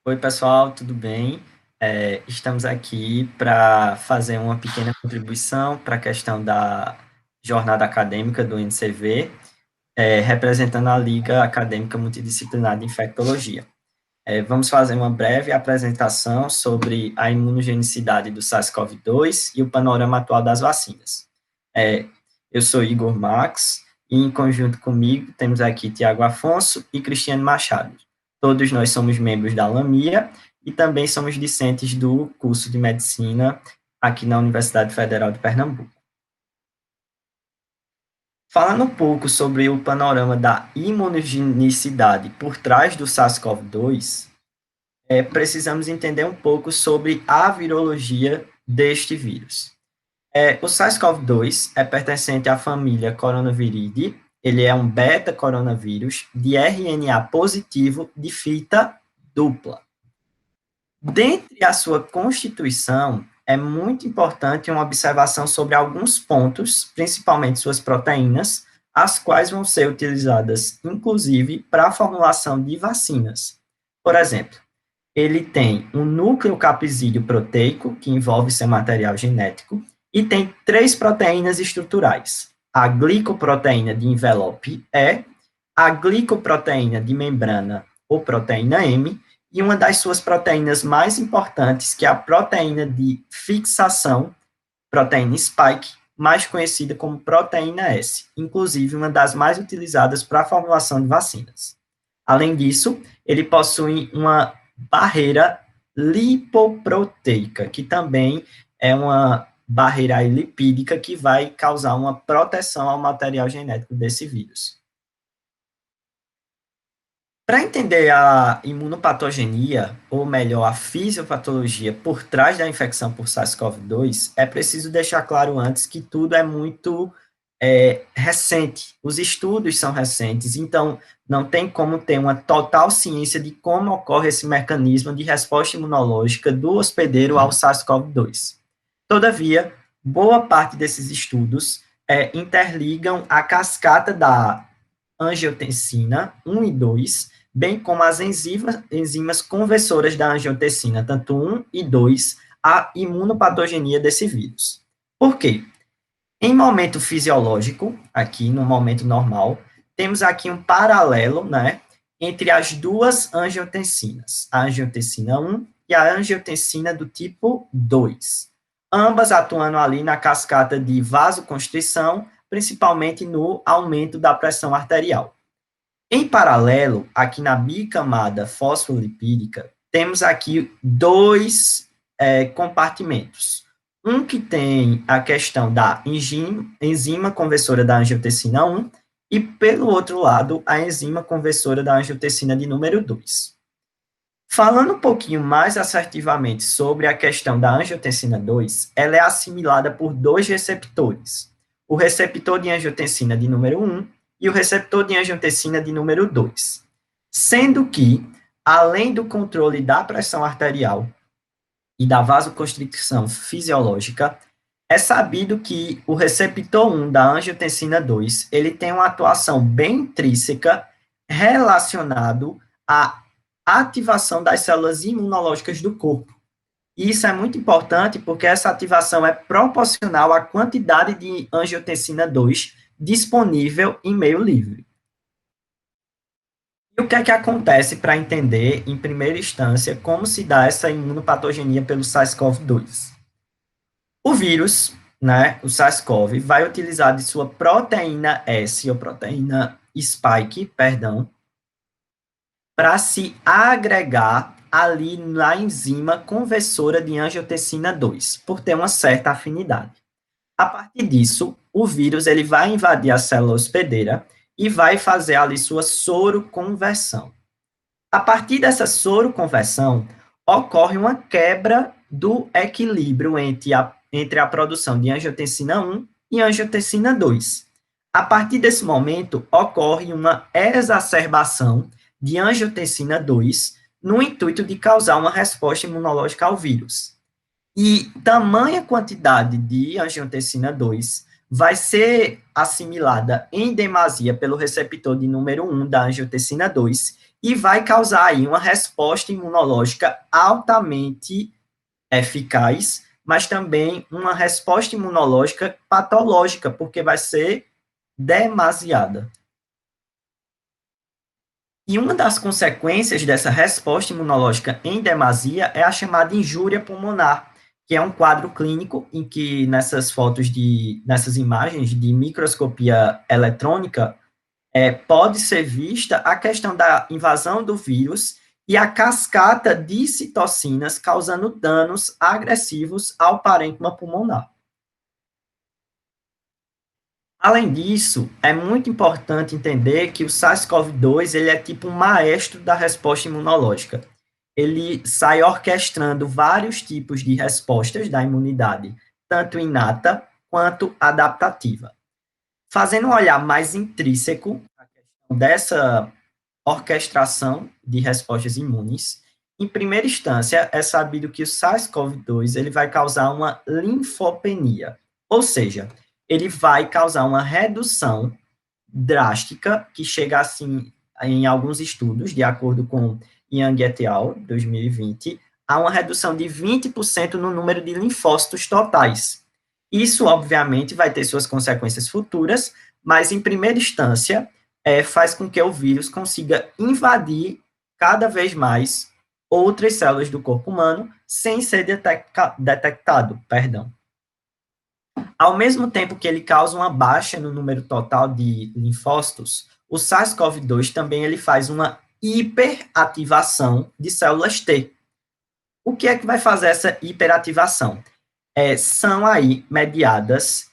Oi, pessoal, tudo bem? Estamos aqui para fazer uma pequena contribuição para a questão da jornada acadêmica do NCV, representando a Liga Acadêmica Multidisciplinar de Infectologia. Vamos fazer uma breve apresentação sobre a imunogenicidade do SARS-CoV-2 e o panorama atual das vacinas. É, eu sou Igor Max, e em conjunto comigo temos aqui Tiago Afonso e Cristiano Machado. Todos nós somos membros da LAMIA e também somos discentes do curso de Medicina aqui na Universidade Federal de Pernambuco. Falando um pouco sobre o panorama da imunogenicidade por trás do SARS-CoV-2, precisamos entender um pouco sobre a virologia deste vírus. O SARS-CoV-2 é pertencente à família Coronaviridae. Ele é um beta-coronavírus de RNA positivo de fita dupla. Dentre a sua constituição, é muito importante uma observação sobre alguns pontos, principalmente suas proteínas, as quais vão ser utilizadas, inclusive, para a formulação de vacinas. Por exemplo, ele tem um núcleo capsídeo proteico, que envolve seu material genético, e tem três proteínas estruturais: a glicoproteína de envelope E, a glicoproteína de membrana, ou proteína M, e uma das suas proteínas mais importantes, que é a proteína de fixação, proteína spike, mais conhecida como proteína S, inclusive uma das mais utilizadas para a formulação de vacinas. Além disso, ele possui uma barreira lipoproteica, que também é uma barreira lipídica que vai causar uma proteção ao material genético desse vírus. Para entender a imunopatogenia, ou melhor, a fisiopatologia por trás da infecção por SARS-CoV-2, é preciso deixar claro antes que tudo é muito recente. Os estudos são recentes, então não tem como ter uma total ciência de como ocorre esse mecanismo de resposta imunológica do hospedeiro ao SARS-CoV-2. Todavia, boa parte desses estudos interligam a cascata da angiotensina 1 e 2, bem como as enzimas conversoras da angiotensina, tanto 1 e 2, à imunopatogenia desse vírus. Por quê? Em momento fisiológico, aqui no momento normal, temos aqui um paralelo, né, entre as duas angiotensinas, a angiotensina 1 e a angiotensina do tipo 2, ambas atuando ali na cascata de vasoconstrição, principalmente no aumento da pressão arterial. Em paralelo, aqui na bicamada fosfolipídica, temos aqui dois compartimentos. Um que tem a questão da enzima conversora da angiotensina 1 e, pelo outro lado, a enzima conversora da angiotensina de número 2. Falando um pouquinho mais assertivamente sobre a questão da angiotensina 2, ela é assimilada por dois receptores: o receptor de angiotensina de número 1 e o receptor de angiotensina de número 2. Sendo que, além do controle da pressão arterial e da vasoconstricção fisiológica, é sabido que o receptor 1 da angiotensina 2, ele tem uma atuação bem intrínseca relacionado à ativação das células imunológicas do corpo. E isso é muito importante porque essa ativação é proporcional à quantidade de angiotensina 2 disponível em meio livre. E o que é que acontece para entender, em primeira instância, como se dá essa imunopatogenia pelo SARS-CoV-2? O vírus, né, o SARS-CoV, vai utilizar de sua proteína S, ou proteína spike, perdão, para se agregar ali na enzima conversora de angiotensina 2, por ter uma certa afinidade. A partir disso, o vírus ele vai invadir a célula hospedeira e vai fazer ali sua soroconversão. A partir dessa soroconversão, ocorre uma quebra do equilíbrio entre a produção de angiotensina 1 e angiotensina 2. A partir desse momento, ocorre uma exacerbação de angiotensina 2 no intuito de causar uma resposta imunológica ao vírus. E tamanha quantidade de angiotensina 2 vai ser assimilada em demasia pelo receptor de número 1 da angiotensina 2 e vai causar aí uma resposta imunológica altamente eficaz, mas também uma resposta imunológica patológica, porque vai ser demasiada. E uma das consequências dessa resposta imunológica em demasia é a chamada injúria pulmonar, que é um quadro clínico em que nessas imagens de microscopia eletrônica, pode ser vista a questão da invasão do vírus e a cascata de citocinas causando danos agressivos ao parênquima pulmonar. Além disso, é muito importante entender que o SARS-CoV-2 ele é tipo um maestro da resposta imunológica. Ele sai orquestrando vários tipos de respostas da imunidade, tanto inata quanto adaptativa. Fazendo um olhar mais intrínseco dessa orquestração de respostas imunes, em primeira instância, é sabido que o SARS-CoV-2 ele vai causar uma linfopenia, ou seja, ele vai causar uma redução drástica, que chega assim, em alguns estudos, de acordo com Yang et al., 2020, a uma redução de 20% no número de linfócitos totais. Isso, obviamente, vai ter suas consequências futuras, mas, em primeira instância, faz com que o vírus consiga invadir cada vez mais outras células do corpo humano sem ser detectado, perdão. Ao mesmo tempo que ele causa uma baixa no número total de linfócitos, o SARS-CoV-2 também ele faz uma hiperativação de células T. O que é que vai fazer essa hiperativação? São aí mediadas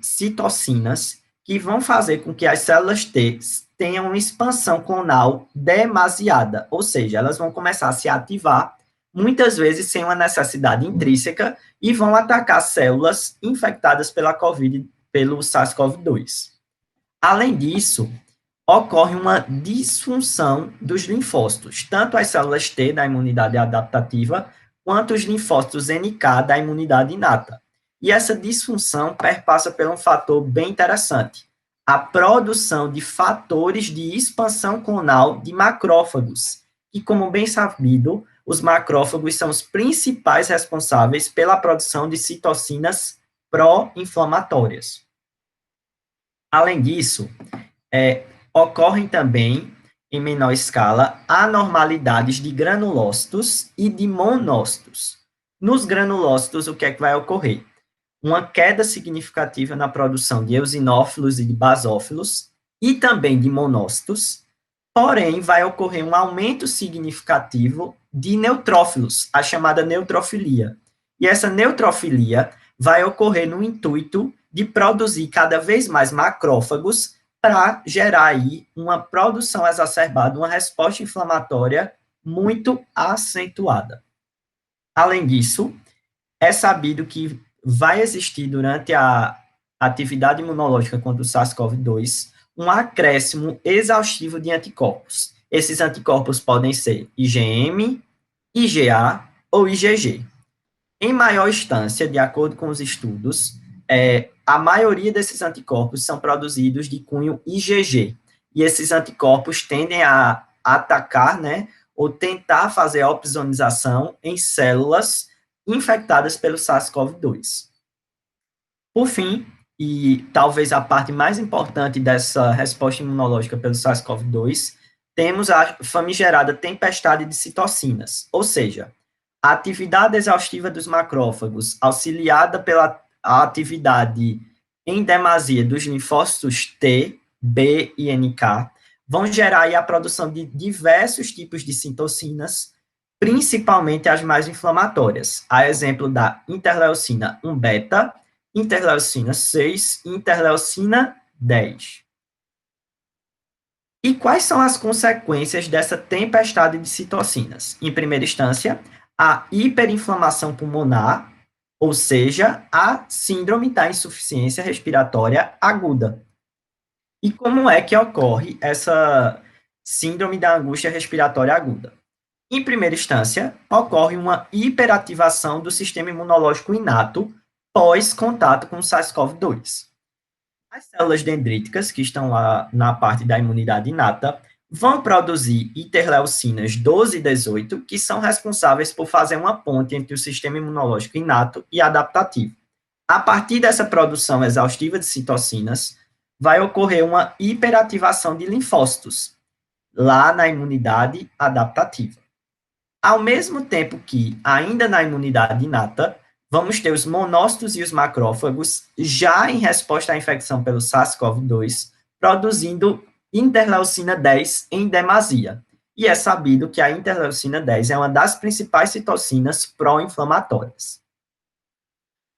citocinas que vão fazer com que as células T tenham uma expansão clonal demasiada, ou seja, elas vão começar a se ativar, muitas vezes sem uma necessidade intrínseca, e vão atacar células infectadas pelo SARS-CoV-2. Além disso, ocorre uma disfunção dos linfócitos, tanto as células T da imunidade adaptativa, quanto os linfócitos NK da imunidade inata. E essa disfunção perpassa por um fator bem interessante, a produção de fatores de expansão clonal de macrófagos, e como bem sabido, os macrófagos são os principais responsáveis pela produção de citocinas pró-inflamatórias. Além disso, ocorrem também, em menor escala, anormalidades de granulócitos e de monócitos. Nos granulócitos, o que é que vai ocorrer? Uma queda significativa na produção de eosinófilos e de basófilos, e também de monócitos, porém, vai ocorrer um aumento significativo de neutrófilos, a chamada neutrofilia. E essa neutrofilia vai ocorrer no intuito de produzir cada vez mais macrófagos para gerar aí uma produção exacerbada, uma resposta inflamatória muito acentuada. Além disso, é sabido que vai existir durante a atividade imunológica contra o SARS-CoV-2 um acréscimo exaustivo de anticorpos. Esses anticorpos podem ser IgM, IgA ou IgG. Em maior instância, de acordo com os estudos, a maioria desses anticorpos são produzidos de cunho IgG, e esses anticorpos tendem a atacar, né, ou tentar fazer a opsonização em células infectadas pelo SARS-CoV-2. Por fim, e talvez a parte mais importante dessa resposta imunológica pelo SARS-CoV-2, temos a famigerada tempestade de citocinas, ou seja, a atividade exaustiva dos macrófagos, auxiliada pela atividade em demasia dos linfócitos T, B e NK, vão gerar aí a produção de diversos tipos de citocinas, principalmente as mais inflamatórias, a exemplo da interleucina 1 beta, interleucina 6 e interleucina 10. E quais são as consequências dessa tempestade de citocinas? Em primeira instância, a hiperinflamação pulmonar, ou seja, a síndrome da insuficiência respiratória aguda. E como é que ocorre essa síndrome da angústia respiratória aguda? Em primeira instância, ocorre uma hiperativação do sistema imunológico inato pós-contato com o SARS-CoV-2. As células dendríticas, que estão lá na parte da imunidade inata, vão produzir interleucinas 12 e 18, que são responsáveis por fazer uma ponte entre o sistema imunológico inato e adaptativo. A partir dessa produção exaustiva de citocinas, vai ocorrer uma hiperativação de linfócitos, lá na imunidade adaptativa. Ao mesmo tempo que, ainda na imunidade inata, vamos ter os monócitos e os macrófagos, já em resposta à infecção pelo SARS-CoV-2, produzindo interleucina 10 em demasia. E é sabido que a interleucina 10 é uma das principais citocinas pró-inflamatórias.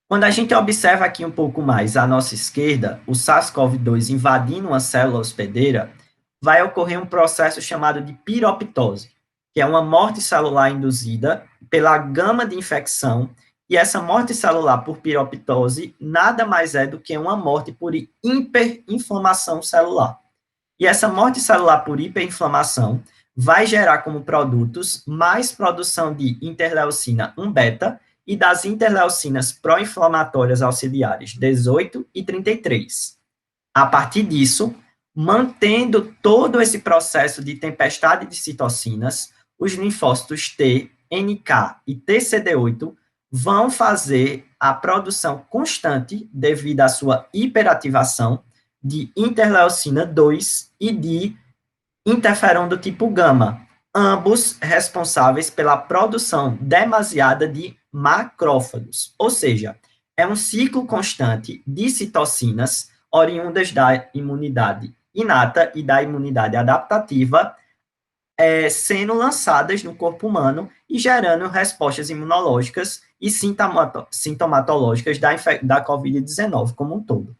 Quando a gente observa aqui um pouco mais à nossa esquerda, o SARS-CoV-2 invadindo uma célula hospedeira, vai ocorrer um processo chamado de piroptose, que é uma morte celular induzida pela gama de infecção, e essa morte celular por piroptose nada mais é do que uma morte por hiperinflamação celular. E essa morte celular por hiperinflamação vai gerar como produtos mais produção de interleucina 1 beta e das interleucinas pró-inflamatórias auxiliares 18 e 33. A partir disso, mantendo todo esse processo de tempestade de citocinas, os linfócitos T, NK e TCD8 vão fazer a produção constante, devido à sua hiperativação, de interleucina 2 e de interferon do tipo gama, ambos responsáveis pela produção demasiada de macrófagos, ou seja, é um ciclo constante de citocinas oriundas da imunidade inata e da imunidade adaptativa, sendo lançadas no corpo humano e gerando respostas imunológicas e sintomatológicas da COVID-19 como um todo.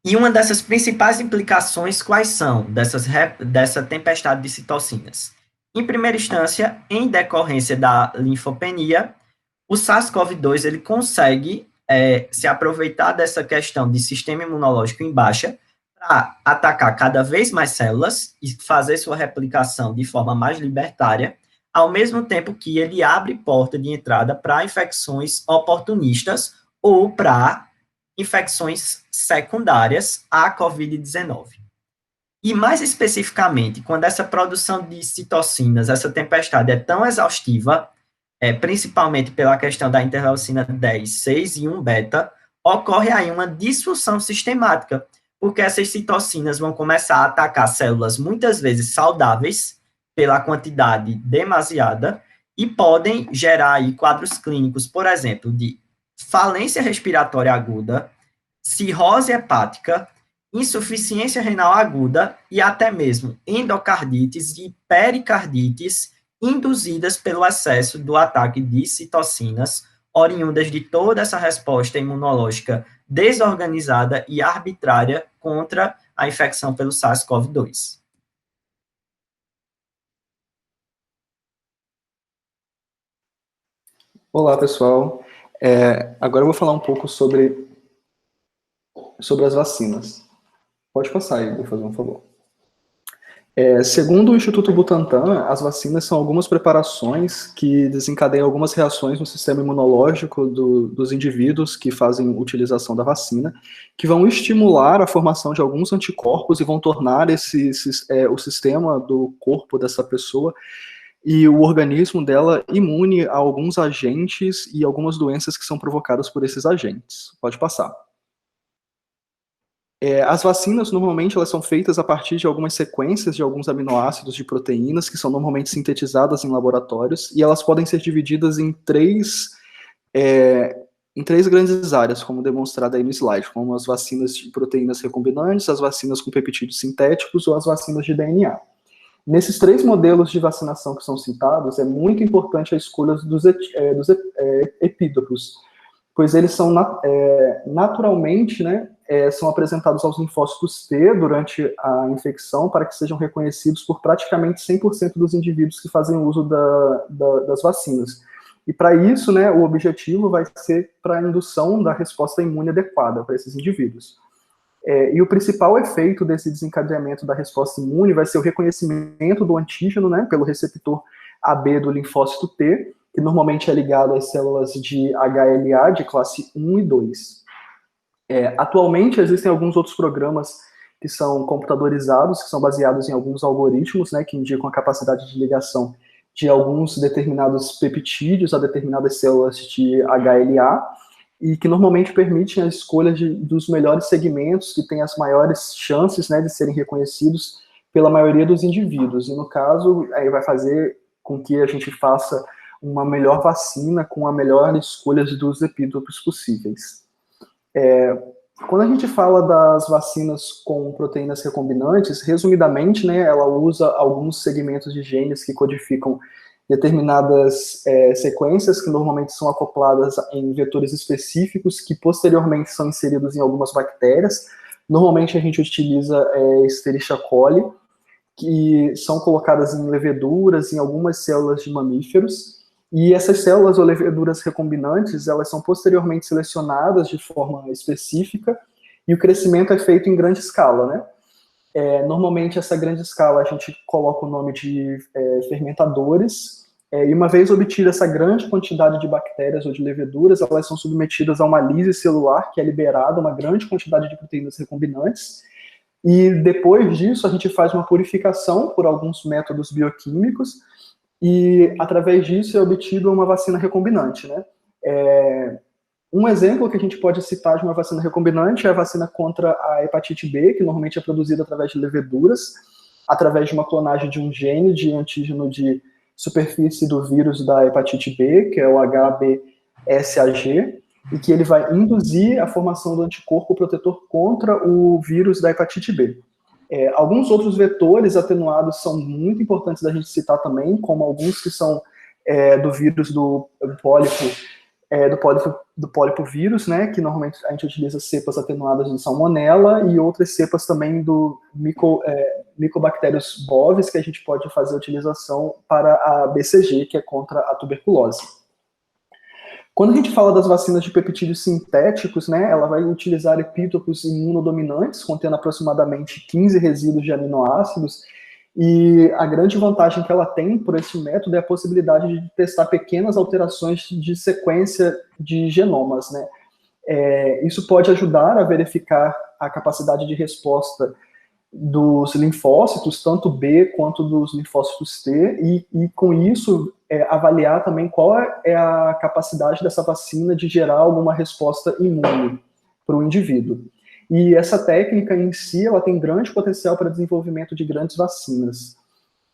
E uma dessas principais implicações, quais são dessa tempestade de citocinas? Em primeira instância, em decorrência da linfopenia, o SARS-CoV-2 ele consegue se aproveitar dessa questão de sistema imunológico em baixa para atacar cada vez mais células e fazer sua replicação de forma mais libertária, ao mesmo tempo que ele abre porta de entrada para infecções oportunistas ou para infecções secundárias à COVID-19. E mais especificamente, quando essa produção de citocinas, essa tempestade é tão exaustiva, principalmente pela questão da interleucina 10, 6 e 1 beta, ocorre aí uma disfunção sistemática, porque essas citocinas vão começar a atacar células muitas vezes saudáveis, pela quantidade demasiada, e podem gerar aí quadros clínicos, por exemplo, de falência respiratória aguda, cirrose hepática, insuficiência renal aguda e até mesmo endocardites e pericardites induzidas pelo excesso do ataque de citocinas, oriundas de toda essa resposta imunológica desorganizada e arbitrária contra a infecção pelo SARS-CoV-2. Olá, pessoal. Agora eu vou falar um pouco sobre as vacinas. Pode passar aí, vou fazer um favor. Segundo o Instituto Butantan, as vacinas são algumas preparações que desencadeiam algumas reações no sistema imunológico dos indivíduos que fazem utilização da vacina, que vão estimular a formação de alguns anticorpos e vão tornar o sistema do corpo dessa pessoa e o organismo dela imune a alguns agentes e algumas doenças que são provocadas por esses agentes. Pode passar. As vacinas, normalmente, elas são feitas a partir de algumas sequências de alguns aminoácidos de proteínas, que são normalmente sintetizadas em laboratórios, e elas podem ser divididas em três grandes áreas, como demonstrado aí no slide, como as vacinas de proteínas recombinantes, as vacinas com peptídeos sintéticos ou as vacinas de DNA. Nesses três modelos de vacinação que são citados, é muito importante a escolha dos epítopos, pois eles são naturalmente, são apresentados aos linfócitos T durante a infecção para que sejam reconhecidos por praticamente 100% dos indivíduos que fazem uso das vacinas. E para isso, o objetivo vai ser para a indução da resposta imune adequada para esses indivíduos. E o principal efeito desse desencadeamento da resposta imune vai ser o reconhecimento do antígeno, pelo receptor AB do linfócito T, que normalmente é ligado às células de HLA de classe 1 e 2. Atualmente existem alguns outros programas que são computadorizados, que são baseados em alguns algoritmos, né, que indicam a capacidade de ligação de alguns determinados peptídeos a determinadas células de HLA, e que normalmente permitem a escolha dos melhores segmentos que têm as maiores chances, né, de serem reconhecidos pela maioria dos indivíduos. E no caso, aí vai fazer com que a gente faça uma melhor vacina com a melhor escolha dos epítopos possíveis. Quando a gente fala das vacinas com proteínas recombinantes, resumidamente, né, ela usa alguns segmentos de genes que codificam determinadas sequências que normalmente são acopladas em vetores específicos que posteriormente são inseridos em algumas bactérias. Normalmente a gente utiliza Escherichia coli, que são colocadas em leveduras, em algumas células de mamíferos, e essas células ou leveduras recombinantes, elas são posteriormente selecionadas de forma específica, e o crescimento é feito em grande escala, né? Normalmente, essa grande escala, a gente coloca o nome de fermentadores, e uma vez obtida essa grande quantidade de bactérias ou de leveduras, elas são submetidas a uma lise celular, que é liberada uma grande quantidade de proteínas recombinantes, e depois disso, a gente faz uma purificação por alguns métodos bioquímicos, e através disso é obtida uma vacina recombinante, né? Um exemplo que a gente pode citar de uma vacina recombinante é a vacina contra a hepatite B, que normalmente é produzida através de leveduras, através de uma clonagem de um gene de antígeno de superfície do vírus da hepatite B, que é o HBsAg, e que ele vai induzir a formação do anticorpo protetor contra o vírus da hepatite B. Alguns outros vetores atenuados são muito importantes da gente citar também, como alguns que são do vírus do pólipo vírus, né, que normalmente a gente utiliza cepas atenuadas de salmonela e outras cepas também do Mycobacterius bovis, que a gente pode fazer a utilização para a BCG, que é contra a tuberculose. Quando a gente fala das vacinas de peptídeos sintéticos, né, ela vai utilizar epítopos imunodominantes, contendo aproximadamente 15 resíduos de aminoácidos, e a grande vantagem que ela tem por esse método é a possibilidade de testar pequenas alterações de sequência de genomas, né? Isso pode ajudar a verificar a capacidade de resposta dos linfócitos, tanto B quanto dos linfócitos T, e com isso avaliar também qual é a capacidade dessa vacina de gerar alguma resposta imune para o indivíduo. E essa técnica em si, ela tem grande potencial para desenvolvimento de grandes vacinas.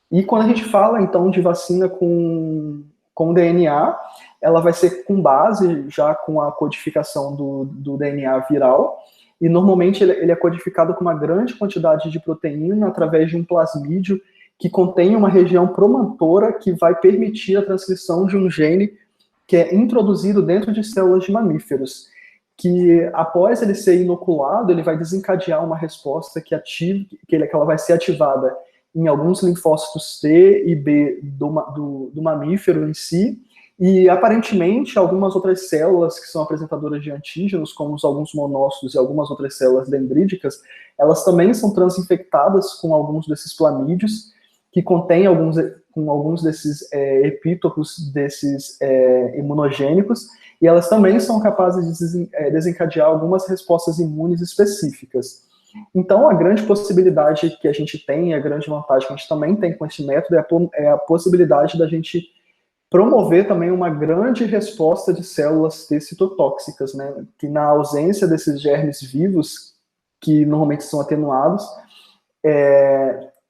E quando a gente fala, então, de vacina com DNA, ela vai ser com base já com a codificação do DNA viral, e normalmente ele é codificado com uma grande quantidade de proteína através de um plasmídio que contém uma região promotora que vai permitir a transcrição de um gene que é introduzido dentro de células de mamíferos, que após ele ser inoculado, ele vai desencadear uma resposta que ela vai ser ativada em alguns linfócitos T e B do mamífero em si, e aparentemente algumas outras células que são apresentadoras de antígenos, como alguns monócitos e algumas outras células dendríticas, elas também são transinfectadas com alguns desses plamídios, que contêm alguns desses epítopos desses imunogênicos, e elas também são capazes de desencadear algumas respostas imunes específicas. Então, a grande possibilidade que a gente tem, a grande vantagem que a gente também tem com esse método é a possibilidade da gente promover também uma grande resposta de células T citotóxicas, né? Que na ausência desses germes vivos, que normalmente são atenuados,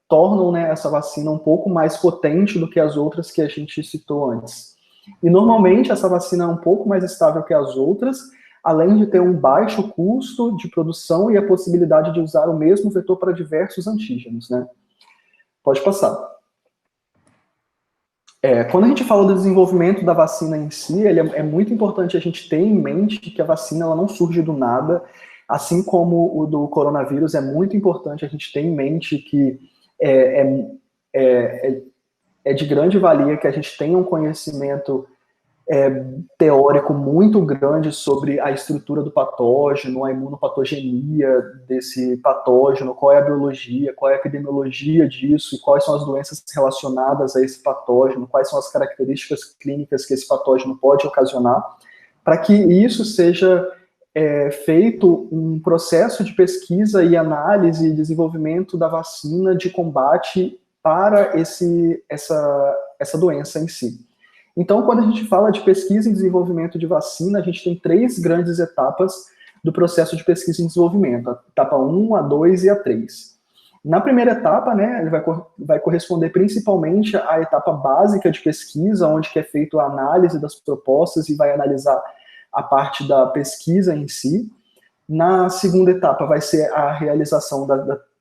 tornam, né, essa vacina um pouco mais potente do que as outras que a gente citou antes. E normalmente essa vacina é um pouco mais estável que as outras, além de ter um baixo custo de produção e a possibilidade de usar o mesmo vetor para diversos antígenos, né? Pode passar. Quando a gente fala do desenvolvimento da vacina em si, é muito importante a gente ter em mente que a vacina ela não surge do nada, assim como o do coronavírus, é muito importante a gente ter em mente que é de grande valia que a gente tenha um conhecimento teórico muito grande sobre a estrutura do patógeno, a imunopatogenia desse patógeno, qual é a biologia, qual é a epidemiologia disso, e quais são as doenças relacionadas a esse patógeno, quais são as características clínicas que esse patógeno pode ocasionar, para que isso seja feito um processo de pesquisa e análise e desenvolvimento da vacina de combate para essa doença em si. Então, quando a gente fala de pesquisa e desenvolvimento de vacina, a gente tem 3 grandes etapas do processo de pesquisa e desenvolvimento, a etapa 1, a 2 e a 3. Na primeira etapa, né, ele vai corresponder principalmente à etapa básica de pesquisa, onde que é feita a análise das propostas e vai analisar a parte da pesquisa em si. Na segunda etapa vai ser a realização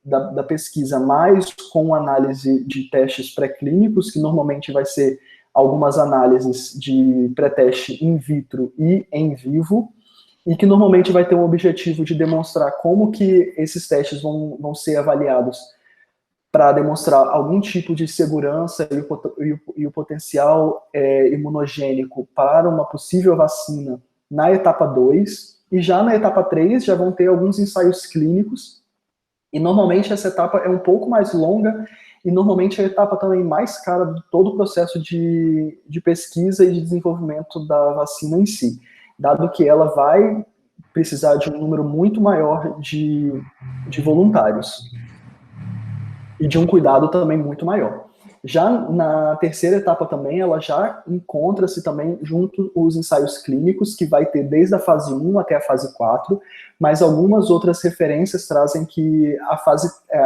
da pesquisa, mais com análise de testes pré-clínicos, que normalmente vai ser algumas análises de pré-teste in vitro e em vivo, e que normalmente vai ter um objetivo de demonstrar como que esses testes vão ser avaliados para demonstrar algum tipo de segurança e o potencial imunogênico para uma possível vacina na etapa 2, e já na etapa 3 já vão ter alguns ensaios clínicos, e normalmente essa etapa é um pouco mais longa, e normalmente é a etapa também mais cara de todo o processo de pesquisa e de desenvolvimento da vacina em si, dado que ela vai precisar de um número muito maior de voluntários e de um cuidado também muito maior. Já na terceira etapa também, ela já encontra-se também junto os ensaios clínicos, que vai ter desde a fase 1 até a fase 4, mas algumas outras referências trazem que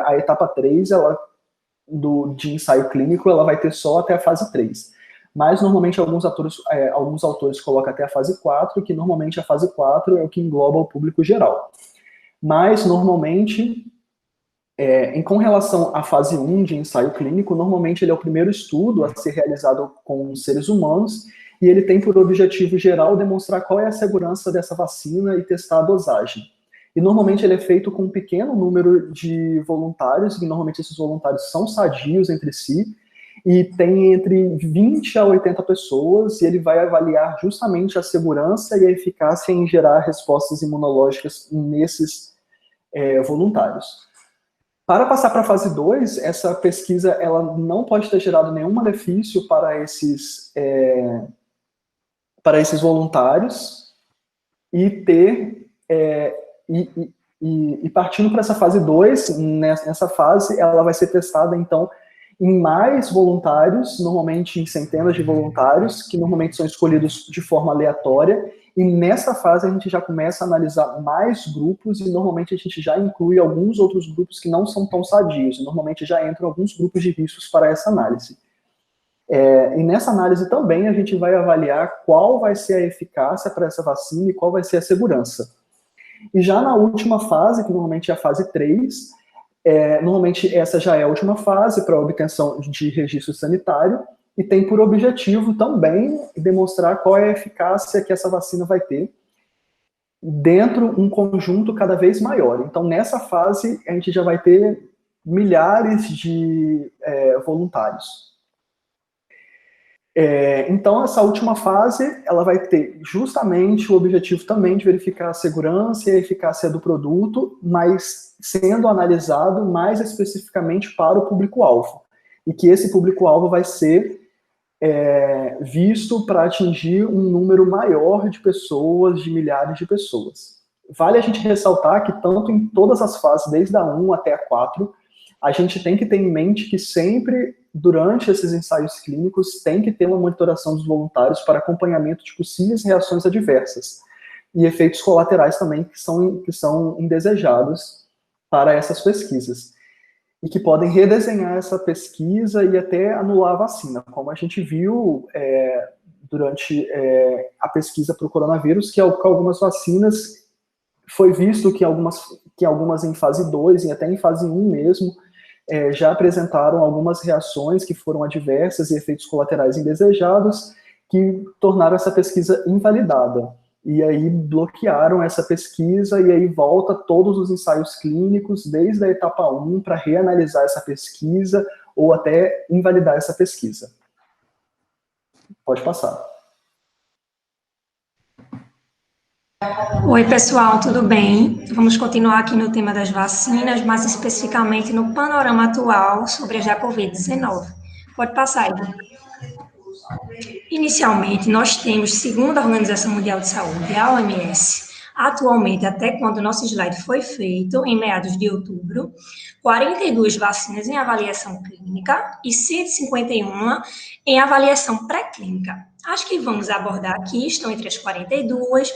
a etapa 3, de ensaio clínico, ela vai ter só até a fase 3. Mas normalmente alguns autores colocam até a fase 4, que normalmente a fase 4 é o que engloba o público geral. Mas normalmente, com relação à fase 1 de ensaio clínico, normalmente ele é o primeiro estudo a ser realizado com seres humanos, e ele tem por objetivo geral demonstrar qual é a segurança dessa vacina e testar a dosagem. E normalmente ele é feito com um pequeno número de voluntários, e normalmente esses voluntários são sadios entre si, e tem entre 20 a 80 pessoas, e ele vai avaliar justamente a segurança e a eficácia em gerar respostas imunológicas nesses voluntários. Para passar para a fase 2, essa pesquisa ela não pode ter gerado nenhum malefício para esses voluntários, e partindo para essa fase 2, nessa fase ela vai ser testada então em mais voluntários, normalmente em centenas de voluntários, que normalmente são escolhidos de forma aleatória, e nessa fase a gente já começa a analisar mais grupos, e normalmente a gente já inclui alguns outros grupos que não são tão sadios, e normalmente já entram alguns grupos de riscos para essa análise. E nessa análise também a gente vai avaliar qual vai ser a eficácia para essa vacina e qual vai ser a segurança. E já na última fase, que normalmente é a fase 3, normalmente essa já é a última fase para a obtenção de registro sanitário, e tem por objetivo também demonstrar qual é a eficácia que essa vacina vai ter dentro de um conjunto cada vez maior. Então, nessa fase, a gente já vai ter milhares de voluntários. Então, essa última fase, ela vai ter justamente o objetivo também de verificar a segurança e a eficácia do produto, mas sendo analisado mais especificamente para o público-alvo. E que esse público-alvo vai ser visto para atingir um número maior de pessoas, de milhares de pessoas. Vale a gente ressaltar que tanto em todas as fases, desde a 1 até a 4, a gente tem que ter em mente que sempre, durante esses ensaios clínicos, tem que ter uma monitoração dos voluntários para acompanhamento de possíveis reações adversas e efeitos colaterais também que são indesejados para essas pesquisas, e que podem redesenhar essa pesquisa e até anular a vacina, como a gente viu durante a pesquisa para o coronavírus, que algumas vacinas foi visto que algumas em fase 2 e até em fase 1 mesmo, já apresentaram algumas reações que foram adversas e efeitos colaterais indesejados, que tornaram essa pesquisa invalidada. E aí bloquearam essa pesquisa, e aí volta todos os ensaios clínicos, desde a etapa 1, para reanalisar essa pesquisa, ou até invalidar essa pesquisa. Pode passar. Oi, pessoal, tudo bem? Vamos continuar aqui no tema das vacinas, mais especificamente no panorama atual sobre a Covid-19. Pode passar, Igor. Inicialmente, nós temos, segundo a Organização Mundial de Saúde, a OMS, atualmente, até quando o nosso slide foi feito, em meados de outubro, 42 vacinas em avaliação clínica e 151 em avaliação pré-clínica. As que vamos abordar aqui estão entre as 42,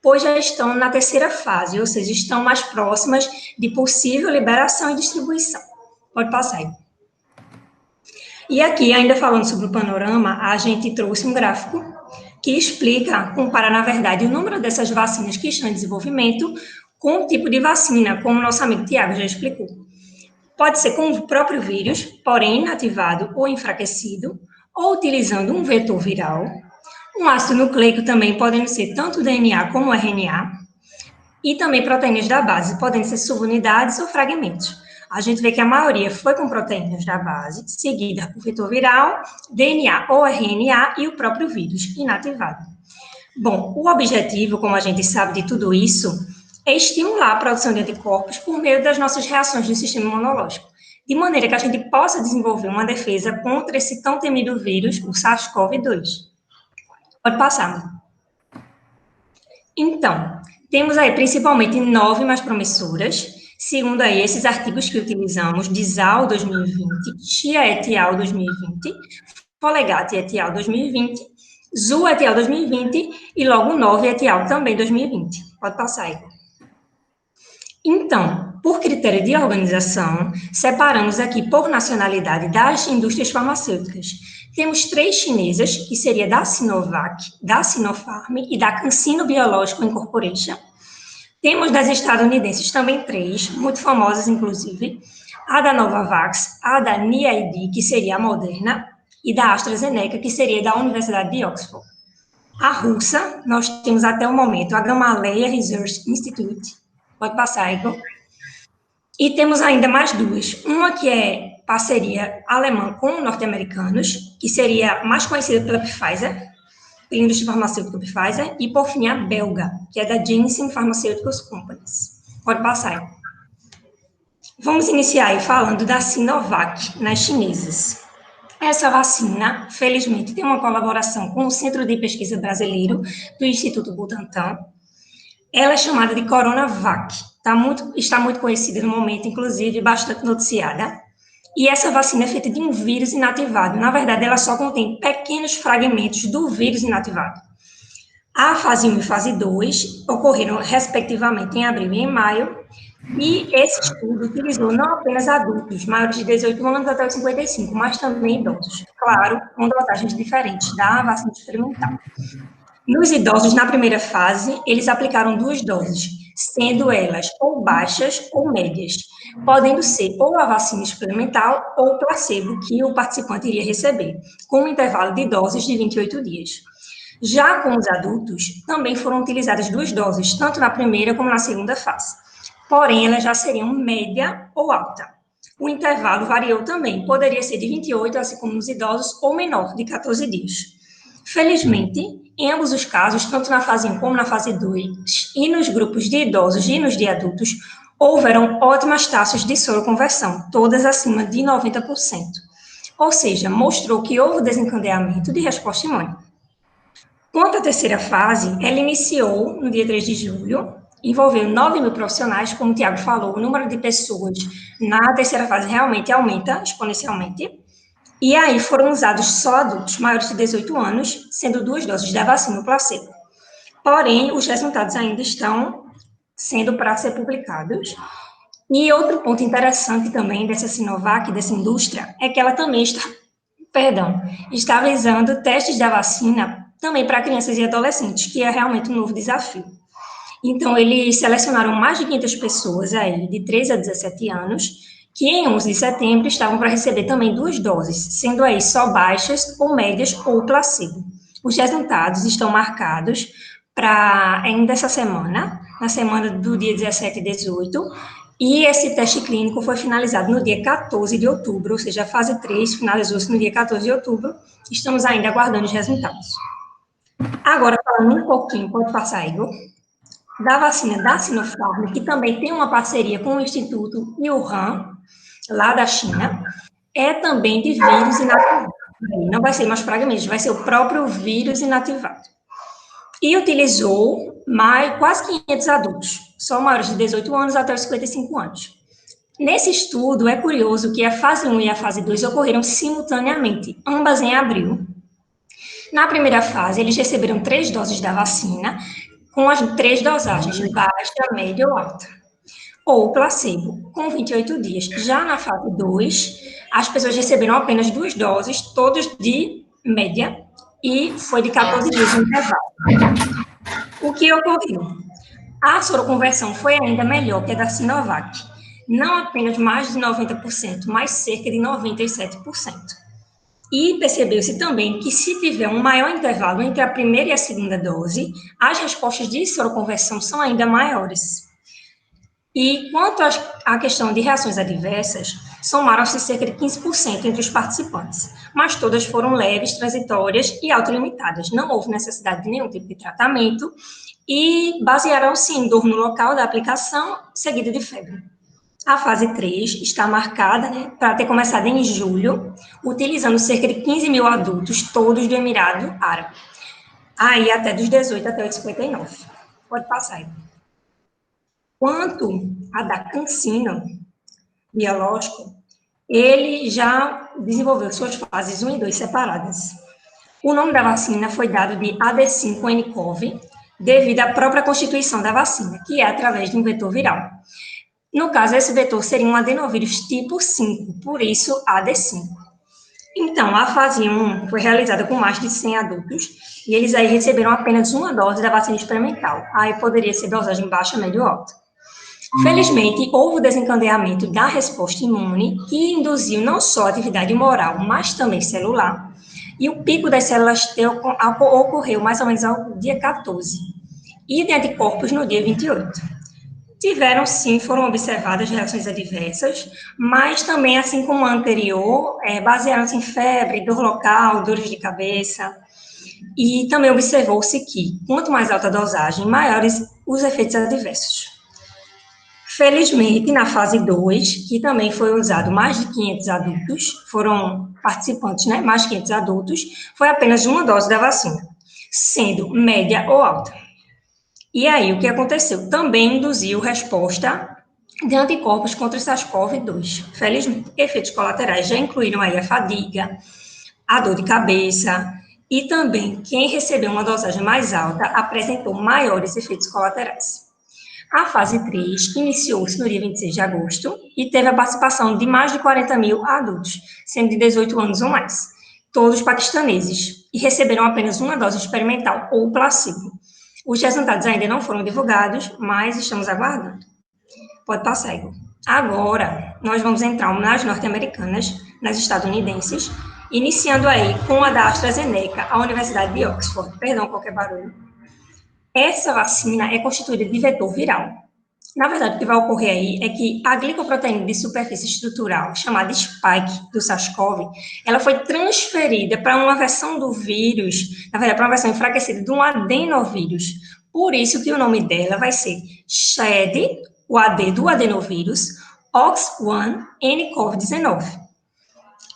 pois já estão na terceira fase, ou seja, estão mais próximas de possível liberação e distribuição. Pode passar aí. E aqui, ainda falando sobre o panorama, a gente trouxe um gráfico que explica, compara, na verdade, o número dessas vacinas que estão em desenvolvimento com o tipo de vacina, como nosso amigo Tiago já explicou. Pode ser com o próprio vírus, porém inativado ou enfraquecido, ou utilizando um vetor viral. Um ácido nucleico também podendo ser tanto DNA como RNA, e também proteínas da base, podendo ser subunidades ou fragmentos. A gente vê que a maioria foi com proteínas da base, seguida por vetor viral, DNA ou RNA e o próprio vírus inativado. Bom, o objetivo, como a gente sabe de tudo isso, é estimular a produção de anticorpos por meio das nossas reações do sistema imunológico, de maneira que a gente possa desenvolver uma defesa contra esse tão temido vírus, o SARS-CoV-2. Pode passar. Então, temos aí principalmente 9 mais promissoras, segundo aí esses artigos que utilizamos, de Zhao 2020, Chia et al. 2020, Folegatti et al. 2020, Zhu et al. 2020 e logo 9 et al. Também 2020. Pode passar aí. Então, por critério de organização, separamos aqui por nacionalidade das indústrias farmacêuticas. Temos 3 chinesas, que seria da Sinovac, da Sinopharm e da CanSino Biological Incorporation. Temos das estadunidenses também 3, muito famosas, inclusive, a da Novavax, a da NIAID, que seria a Moderna, e da AstraZeneca, que seria da Universidade de Oxford. A russa, nós temos até o momento a Gamaleya Research Institute. Pode passar, Igor. E temos ainda mais 2. Uma que é parceria alemã com norte-americanos, que seria mais conhecida pela Pfizer, pela indústria farmacêutica Pfizer, e por fim a belga, que é da Janssen Pharmaceuticals Companies. Pode passar. Vamos iniciar aí falando da Sinovac, nas chinesas. Essa vacina, felizmente, tem uma colaboração com o Centro de Pesquisa Brasileiro do Instituto Butantan. Ela é chamada de Coronavac, está muito conhecida no momento, inclusive bastante noticiada. E essa vacina é feita de um vírus inativado. Na verdade, ela só contém pequenos fragmentos do vírus inativado. A fase 1 e fase 2 ocorreram, respectivamente, em abril e em maio, e esse estudo utilizou não apenas adultos, maiores de 18 anos até os 55, mas também idosos. Claro, com dosagens diferentes da vacina experimental. Nos idosos, na primeira fase, eles aplicaram 2 doses, sendo elas ou baixas ou médias, podendo ser ou a vacina experimental ou o placebo que o participante iria receber, com um intervalo de doses de 28 dias. Já com os adultos, também foram utilizadas 2 doses, tanto na primeira como na segunda fase. Porém, elas já seriam média ou alta. O intervalo variou também, poderia ser de 28, assim como nos idosos, ou menor, de 14 dias. Felizmente, em ambos os casos, tanto na fase 1 como na fase 2, e nos grupos de idosos e nos de adultos, houveram ótimas taxas de soroconversão, todas acima de 90%. Ou seja, mostrou que houve desencadeamento de resposta imune. Quanto à terceira fase, ela iniciou no dia 3 de julho, envolveu 9 mil profissionais, como o Tiago falou, o número de pessoas na terceira fase realmente aumenta exponencialmente, e aí foram usados só adultos maiores de 18 anos, sendo 2 doses da vacina placebo. Porém, os resultados ainda estão sendo para ser publicados. E outro ponto interessante também dessa Sinovac, dessa indústria, é que ela também está realizando testes da vacina também para crianças e adolescentes, que é realmente um novo desafio. Então, eles selecionaram mais de 500 pessoas aí, de 13 a 17 anos, que em 11 de setembro estavam para receber também 2 doses, sendo aí só baixas ou médias ou placebo. Os resultados estão marcados para ainda essa semana, na semana do dia 17 e 18, e esse teste clínico foi finalizado no dia 14 de outubro, ou seja, a fase 3 finalizou-se no dia 14 de outubro, estamos ainda aguardando os resultados. Agora, falando um pouquinho, pode passar, Igor, da vacina da Sinopharm, que também tem uma parceria com o Instituto Wuhan, lá da China, é também de vírus inativado. Não vai ser mais fragmentos, vai ser o próprio vírus inativado. E utilizou quase 500 adultos, só maiores de 18 anos até os 55 anos. Nesse estudo, é curioso que a fase 1 e a fase 2 ocorreram simultaneamente, ambas em abril. Na primeira fase, eles receberam 3 doses da vacina, com as 3 dosagens, baixa, média ou alta, ou placebo, com 28 dias. Já na fase 2, as pessoas receberam apenas 2 doses, todos de média, e foi de 14 dias de intervalo. O que ocorreu? A soroconversão foi ainda melhor que a da Sinovac, não apenas mais de 90%, mas cerca de 97%. E percebeu-se também que se tiver um maior intervalo entre a primeira e a segunda dose, as respostas de soroconversão são ainda maiores. E quanto à questão de reações adversas, somaram-se cerca de 15% entre os participantes, mas todas foram leves, transitórias e autolimitadas. Não houve necessidade de nenhum tipo de tratamento e basearam-se em dor no local da aplicação, seguida de febre. A fase 3 está marcada para ter começado em julho, utilizando cerca de 15 mil adultos, todos do Emirado Árabe. Aí até dos 18 até os 59. Pode passar aí. Quanto a da CanSino, biológico, ele já desenvolveu suas fases 1 e 2 separadas. O nome da vacina foi dado de AD5-nCoV, devido à própria constituição da vacina, que é através de um vetor viral. No caso, esse vetor seria um adenovírus tipo 5, por isso AD5. Então, a fase 1 foi realizada com mais de 100 adultos, e eles aí receberam apenas uma dose da vacina experimental. Aí poderia ser dosagem baixa, média ou alta. Felizmente, houve o desencadeamento da resposta imune, que induziu não só a atividade moral, mas também celular, e o pico das células T ocorreu mais ou menos ao dia 14, e de anticorpos no dia 28. Tiveram, sim, foram observadas reações adversas, mas também, assim como a anterior, basearam-se em febre, dor local, dores de cabeça, e também observou-se que, quanto mais alta a dosagem, maiores os efeitos adversos. Felizmente, na fase 2, que também foi usado mais de 500 adultos, foram participantes, né, mais de 500 adultos, foi apenas uma dose da vacina, sendo média ou alta. E aí, o que aconteceu? Também induziu resposta de anticorpos contra o SARS-CoV-2. Felizmente, efeitos colaterais já incluíram aí a fadiga, a dor de cabeça, e também quem recebeu uma dosagem mais alta apresentou maiores efeitos colaterais. A fase 3 iniciou-se no dia 26 de agosto e teve a participação de mais de 40 mil adultos, sendo de 18 anos ou mais, todos paquistaneses, e receberam apenas uma dose experimental ou placebo. Os resultados ainda não foram divulgados, mas estamos aguardando. Pode passar, Igor. Agora, nós vamos entrar nas norte-americanas, nas estadunidenses, iniciando aí com a da AstraZeneca, a Universidade de Oxford. Perdão, qualquer barulho. Essa vacina é constituída de vetor viral. Na verdade, o que vai ocorrer aí é que a glicoproteína de superfície estrutural, chamada spike do SARS-CoV, ela foi transferida para uma versão do vírus, na verdade, para uma versão enfraquecida de um adenovírus. Por isso que o nome dela vai ser SHAD, o AD do adenovírus, OX1-nCoV-19.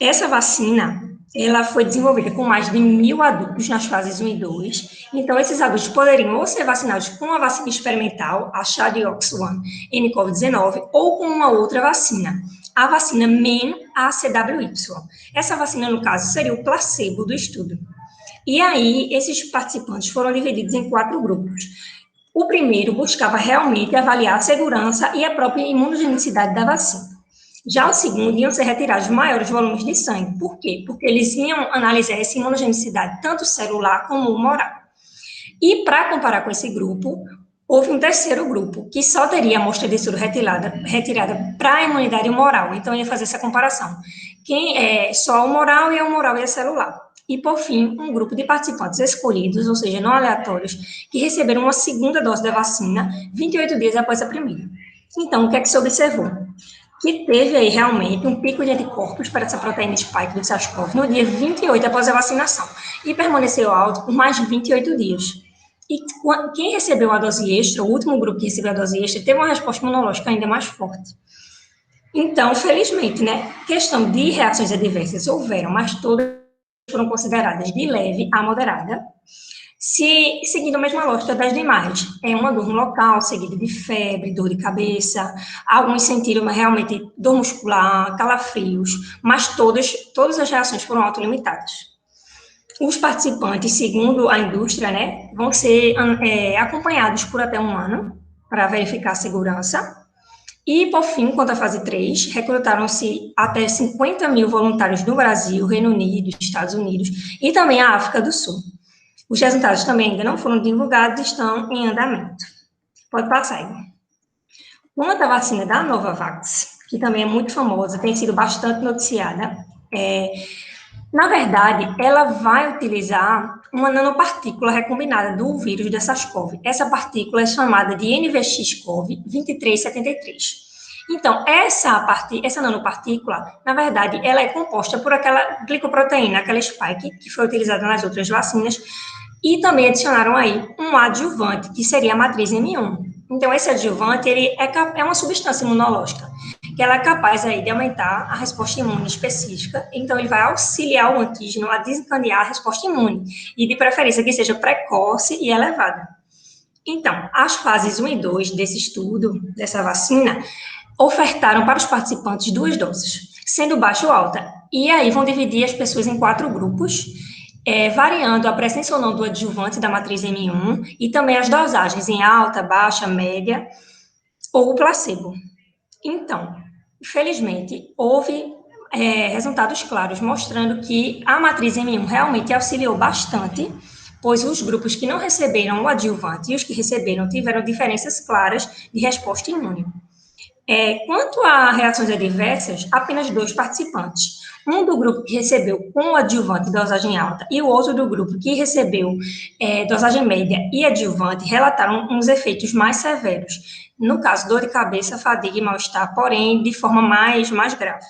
Essa vacina, ela foi desenvolvida com mais de 1.000 adultos nas fases 1 e 2. Então, esses adultos poderiam ou ser vacinados com a vacina experimental, a SHAD-OX1-nCoV-19, ou com uma outra vacina, a vacina MenACWY. Essa vacina, no caso, seria o placebo do estudo. E aí, esses participantes foram divididos em 4 grupos. O primeiro buscava realmente avaliar a segurança e a própria imunogenicidade da vacina. Já o segundo, iam ser retirados maiores volumes de sangue. Por quê? Porque eles iam analisar essa imunogenicidade, tanto celular como humoral. E, para comparar com esse grupo, houve um terceiro grupo, que só teria a amostra de soro retirada para a imunidade humoral. Então, ia fazer essa comparação. Só a humoral e a humoral e a celular. E, por fim, um grupo de participantes escolhidos, ou seja, não aleatórios, que receberam uma segunda dose da vacina 28 dias após a primeira. Então, o que é que se observou? Que teve aí realmente um pico de anticorpos para essa proteína spike do SARS-CoV no dia 28 após a vacinação, e permaneceu alto por mais de 28 dias. E quem recebeu a dose extra, o último grupo que recebeu a dose extra, teve uma resposta imunológica ainda mais forte. Então, felizmente, né, questão de reações adversas houveram, mas todas foram consideradas de leve a moderada, seguindo a mesma lógica das demais. É uma dor no local, seguida de febre, dor de cabeça, alguns sentiram realmente dor muscular, calafrios, mas todas as reações foram autolimitadas. Os participantes, segundo a indústria, né, vão ser acompanhados por até 1 ano para verificar a segurança. E, por fim, quanto à fase 3, recrutaram-se até 50 mil voluntários do Brasil, Reino Unido, Estados Unidos e também a África do Sul. Os resultados também ainda não foram divulgados e estão em andamento. Pode passar, Igor. Quanto à vacina da Novavax, que também é muito famosa, tem sido bastante noticiada, na verdade, ela vai utilizar uma nanopartícula recombinada do vírus da SARS-CoV. Essa partícula é chamada de NVX-CoV2373. Então, essa nanopartícula, na verdade, ela é composta por aquela glicoproteína, aquela spike, que foi utilizada nas outras vacinas, e também adicionaram aí um adjuvante, que seria a matriz M1. Então, esse adjuvante, ele é uma substância imunológica, que ela é capaz aí de aumentar a resposta imune específica, então ele vai auxiliar o antígeno a desencadear a resposta imune, e de preferência que seja precoce e elevada. Então, as fases 1 e 2 desse estudo, dessa vacina, ofertaram para os participantes 2 doses, sendo baixa ou alta, e aí vão dividir as pessoas em 4 grupos, variando a presença ou não do adjuvante da matriz M1, e também as dosagens em alta, baixa, média, ou o placebo. Então, felizmente, houve resultados claros mostrando que a matriz M1 realmente auxiliou bastante, pois os grupos que não receberam o adjuvante e os que receberam tiveram diferenças claras de resposta imune. Quanto a reações adversas, apenas 2 participantes. Um do grupo que recebeu com o adjuvante dosagem alta e o outro do grupo que recebeu dosagem média e adjuvante relataram uns efeitos mais severos. No caso, dor de cabeça, fadiga e mal-estar, porém, de forma mais grave.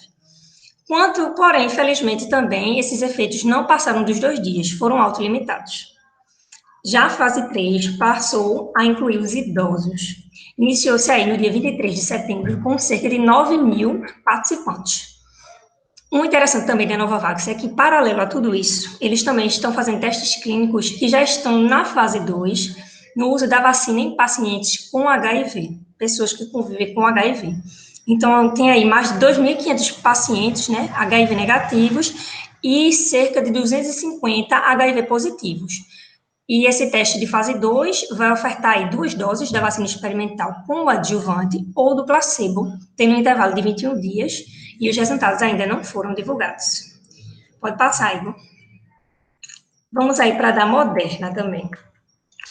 Porém, infelizmente, também, esses efeitos não passaram dos 2 dias, foram autolimitados. Já a fase 3 passou a incluir os idosos. Iniciou-se aí no dia 23 de setembro, com cerca de 9 mil participantes. O interessante também da Novavax é que, paralelo a tudo isso, eles também estão fazendo testes clínicos que já estão na fase 2, no uso da vacina em pacientes com HIV, pessoas que convivem com HIV. Então, tem aí mais de 2.500 pacientes, né, HIV negativos, e cerca de 250 HIV positivos. E esse teste de fase 2 vai ofertar aí 2 doses da vacina experimental com o adjuvante ou do placebo, tendo um intervalo de 21 dias, e os resultados ainda não foram divulgados. Pode passar, Igor. Vamos aí para a da Moderna também.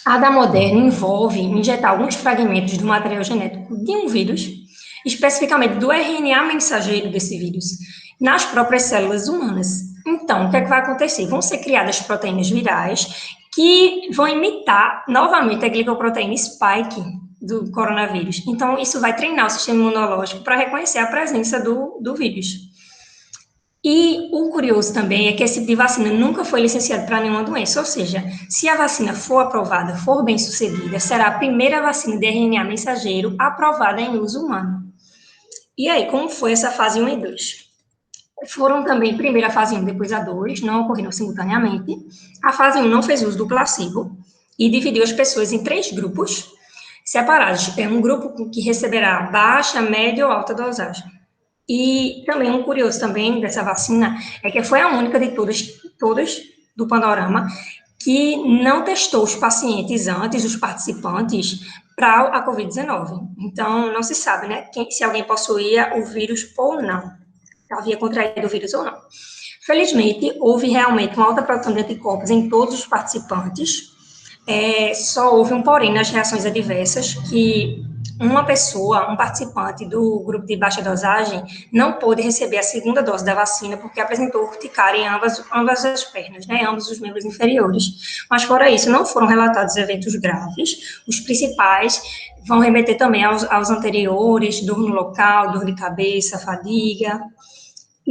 A da Moderna envolve injetar alguns fragmentos do material genético de um vírus, especificamente do RNA mensageiro desse vírus, nas próprias células humanas. Então, o que é que vai acontecer? Vão ser criadas proteínas virais que vão imitar novamente a glicoproteína spike do coronavírus. Então, isso vai treinar o sistema imunológico para reconhecer a presença do vírus. E o curioso também é que esse tipo de vacina nunca foi licenciado para nenhuma doença, ou seja, se a vacina for aprovada, for bem sucedida, será a primeira vacina de RNA mensageiro aprovada em uso humano. E aí, como foi essa fase 1 e 2? Foram também primeiro a fase 1, depois a 2, não ocorreram simultaneamente. A fase 1 não fez uso do placebo e dividiu as pessoas em 3 grupos separados. Um grupo que receberá baixa, média ou alta dosagem. E também um curioso também dessa vacina é que foi a única de todas do panorama que não testou os pacientes antes, os participantes, para a Covid-19. Então, não se sabe, né, se alguém possuía o vírus ou não. Havia contraído o vírus ou não. Felizmente, houve realmente uma alta produção de anticorpos em todos os participantes, só houve um porém nas reações adversas, que uma pessoa, um participante do grupo de baixa dosagem, não pôde receber a segunda dose da vacina, porque apresentou urticária em ambas as pernas, né, ambos os membros inferiores. Mas, fora isso, não foram relatados eventos graves. Os principais vão remeter também aos anteriores, dor no local, dor de cabeça, fadiga.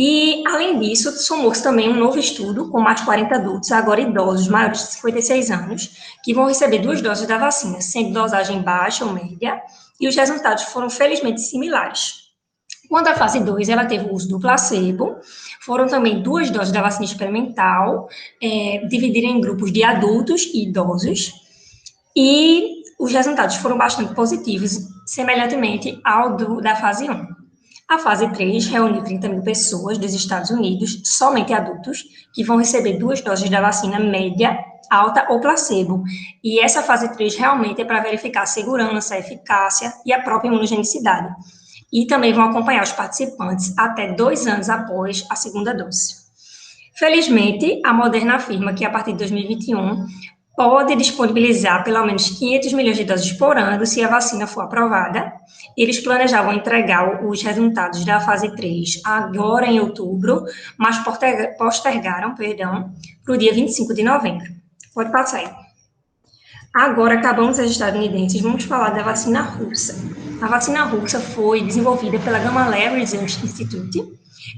E, além disso, somou-se também um novo estudo com mais de 40 adultos, agora idosos, maiores de 56 anos, que vão receber 2 doses da vacina, sendo dosagem baixa ou média, e os resultados foram felizmente similares. Quanto à fase 2, ela teve o uso do placebo, foram também 2 doses da vacina experimental, divididas em grupos de adultos e idosos, e os resultados foram bastante positivos, semelhantemente ao da fase 1. A fase 3 reuniu 30 mil pessoas dos Estados Unidos, somente adultos, que vão receber 2 doses da vacina média, alta ou placebo. E essa fase 3 realmente é para verificar a segurança, a eficácia e a própria imunogenicidade. E também vão acompanhar os participantes até 2 anos após a segunda dose. Felizmente, a Moderna afirma que a partir de 2021 pode disponibilizar pelo menos 500 milhões de doses por ano se a vacina for aprovada. Eles planejavam entregar os resultados da fase 3 agora em outubro, mas postergaram, para o dia 25 de novembro. Pode passar aí. Agora, acabamos dos estadunidenses, vamos falar da vacina russa. A vacina russa foi desenvolvida pela Gamaleya Research Institute.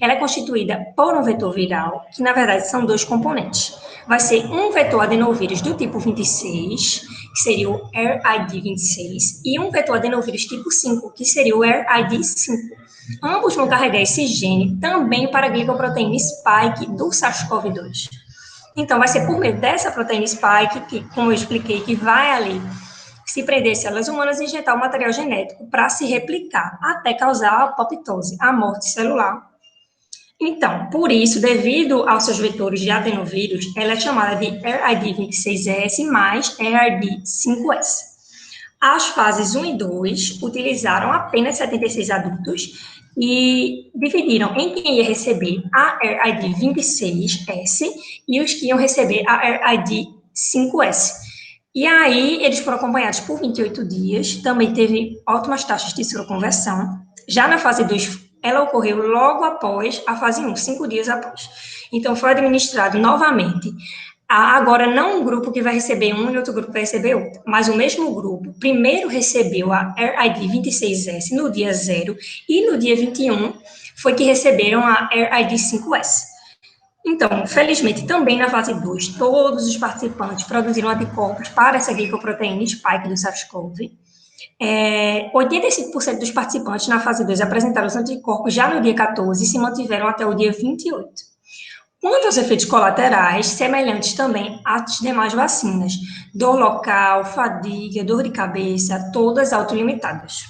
Ela é constituída por um vetor viral, que na verdade são 2 componentes. Vai ser um vetor adenovírus do tipo 26, que seria o RID26, e um vetor adenovírus tipo 5, que seria o RID5. Ambos vão carregar esse gene também para a glicoproteína spike do SARS-CoV-2. Então, vai ser por meio dessa proteína spike, que, como eu expliquei, que vai ali se prender células humanas e injetar o material genético para se replicar, até causar a apoptose, a morte celular. Então, por isso, devido aos seus vetores de adenovírus, ela é chamada de RID26S mais RID5S. As fases 1 e 2 utilizaram apenas 76 adultos e dividiram em quem ia receber a RID26S e os que iam receber a RID5S. E aí, eles foram acompanhados por 28 dias, também teve ótimas taxas de seroconversão. Já na fase 2, ela ocorreu logo após a fase 1, 5 dias após. Então, foi administrado novamente. Agora, não um grupo que vai receber um e outro grupo vai receber outro, mas o mesmo grupo primeiro recebeu a RID26S no dia 0 e no dia 21 foi que receberam a RID5S. Então, felizmente, também na fase 2, todos os participantes produziram anticorpos para essa glicoproteína spike do SARS-CoV. 85% dos participantes na fase 2 apresentaram os anticorpos já no dia 14 e se mantiveram até o dia 28. Quanto aos efeitos colaterais, semelhantes também às demais vacinas, dor local, fadiga, dor de cabeça, todas autolimitadas.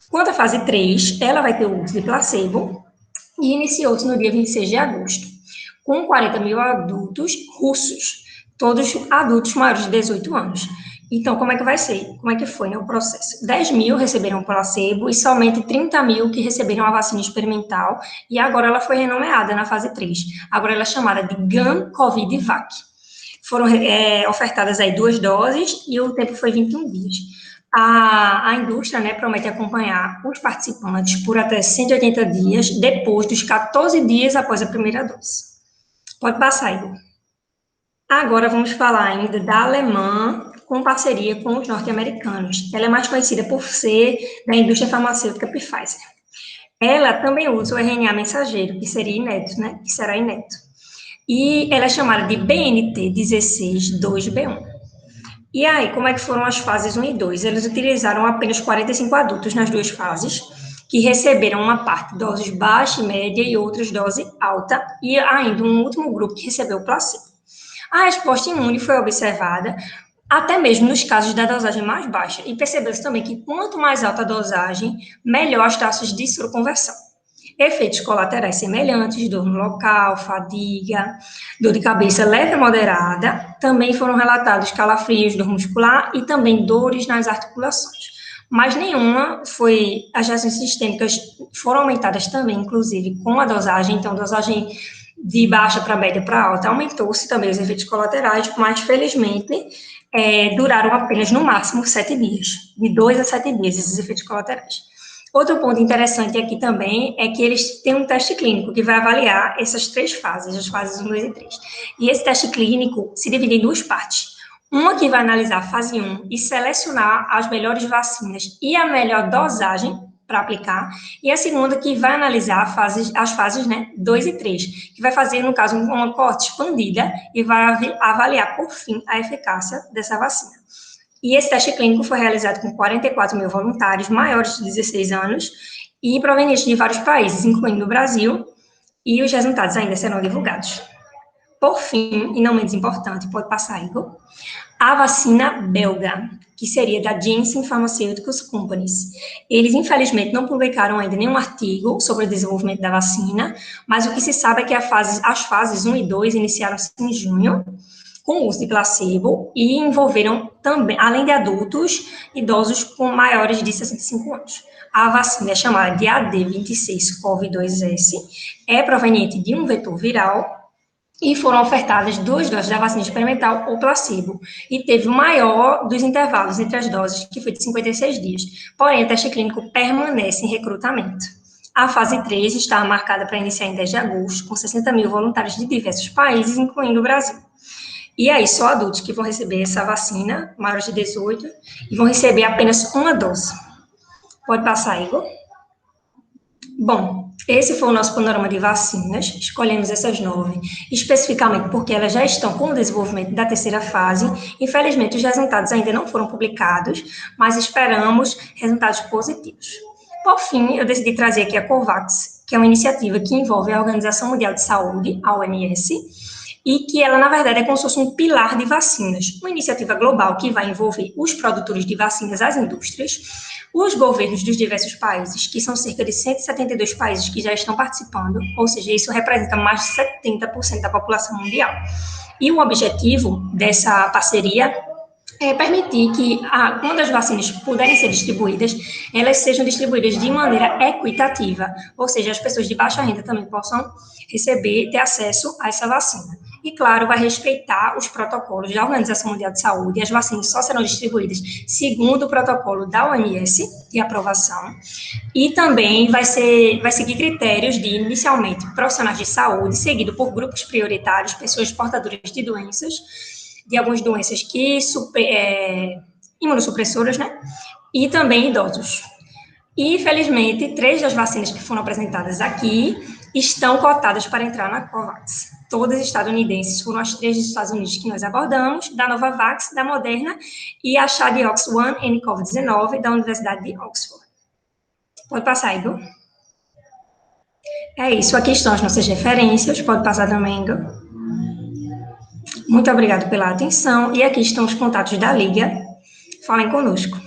Quanto à fase 3, ela vai ter o uso de placebo e iniciou-se no dia 26 de agosto, com 40 mil adultos russos, todos adultos maiores de 18 anos. Então, como é que vai ser? Como é que foi, né, o processo? 10 mil receberam placebo e somente 30 mil que receberam a vacina experimental, e agora ela foi renomeada na fase 3. Agora ela é chamada de GAN-Covid-Vac. Foram ofertadas aí 2 doses e o tempo foi 21 dias. A indústria, né, promete acompanhar os participantes por até 180 dias, depois dos 14 dias após a primeira dose. Pode passar, Igor. Agora vamos falar ainda da alemã, com parceria com os norte-americanos. Ela é mais conhecida por ser da indústria farmacêutica Pfizer. Ela também usa o RNA mensageiro, que seria inédito, né? Que será inédito. E ela é chamada de BNT162B1. E aí, como é que foram as fases 1 e 2? Eles utilizaram apenas 45 adultos nas 2 fases, que receberam uma parte doses baixa e média e outras dose alta, e ainda um último grupo que recebeu o placebo. A resposta imune foi observada até mesmo nos casos da dosagem mais baixa, e percebeu-se também que quanto mais alta a dosagem, melhor as taxas de seroconversão. Efeitos colaterais semelhantes, dor no local, fadiga, dor de cabeça leve a moderada, também foram relatados calafrios, dor muscular e também dores nas articulações. Mas nenhuma foi, as reações sistêmicas foram aumentadas também, inclusive, com a dosagem, então dosagem de baixa para média para alta, aumentou-se também os efeitos colaterais, mas felizmente duraram apenas no máximo 7 dias, de 2 a 7 dias esses efeitos colaterais. Outro ponto interessante aqui também é que eles têm um teste clínico que vai avaliar essas 3 fases, as fases 1, 2 e 3. E esse teste clínico se divide em 2 partes. Uma que vai analisar a fase 1 e selecionar as melhores vacinas e a melhor dosagem para aplicar, e a segunda que vai analisar as fases, né, 2 e 3, que vai fazer, no caso, uma coorte expandida e vai avaliar, por fim, a eficácia dessa vacina. E esse teste clínico foi realizado com 44 mil voluntários maiores de 16 anos e provenientes de vários países, incluindo o Brasil, e os resultados ainda serão divulgados. Por fim, e não menos importante, pode passar, Igor, a vacina belga, que seria da Janssen Pharmaceuticals Companies. Eles, infelizmente, não publicaram ainda nenhum artigo sobre o desenvolvimento da vacina, mas o que se sabe é que as fases 1 e 2 iniciaram-se em junho, com o uso de placebo, e envolveram também, além de adultos, idosos com maiores de 65 anos. A vacina é chamada de AD26-CoV2S, é proveniente de um vetor viral, e foram ofertadas 2 doses da vacina experimental ou placebo, e teve o maior dos intervalos entre as doses, que foi de 56 dias. Porém, o teste clínico permanece em recrutamento. A fase 3 está marcada para iniciar em 10 de agosto, com 60 mil voluntários de diversos países, incluindo o Brasil. E aí, só adultos que vão receber essa vacina, maiores de 18, e vão receber apenas uma dose. Pode passar, Igor? Bom, esse foi o nosso panorama de vacinas. Escolhemos essas 9, especificamente porque elas já estão com o desenvolvimento da terceira fase. Infelizmente, os resultados ainda não foram publicados, mas esperamos resultados positivos. Por fim, eu decidi trazer aqui a COVAX, que é uma iniciativa que envolve a Organização Mundial de Saúde, a OMS, e que ela, na verdade, é como se fosse um pilar de vacinas, uma iniciativa global que vai envolver os produtores de vacinas, as indústrias, os governos dos diversos países, que são cerca de 172 países que já estão participando, ou seja, isso representa mais de 70% da população mundial. E o objetivo dessa parceria é permitir que, quando as vacinas puderem ser distribuídas, elas sejam distribuídas de maneira equitativa, ou seja, as pessoas de baixa renda também possam receber, ter acesso a essa vacina. E, claro, vai respeitar os protocolos da Organização Mundial de Saúde, as vacinas só serão distribuídas segundo o protocolo da OMS de aprovação, e também vai seguir critérios de, inicialmente, profissionais de saúde, seguido por grupos prioritários, pessoas portadoras de doenças, de algumas doenças que imunossupressoras, né? E também idosos. E, felizmente, 3 das vacinas que foram apresentadas aqui estão cotadas para entrar na COVAX. Todas estadunidenses, foram as 3 dos Estados Unidos que nós abordamos, da Novavax, da Moderna e a ChAdOx One nCoV-19 da Universidade de Oxford. Pode passar, Igor. É isso, aqui estão as nossas referências, pode passar também, Igor. Muito obrigado pela atenção, e aqui estão os contatos da Liga. Falem conosco.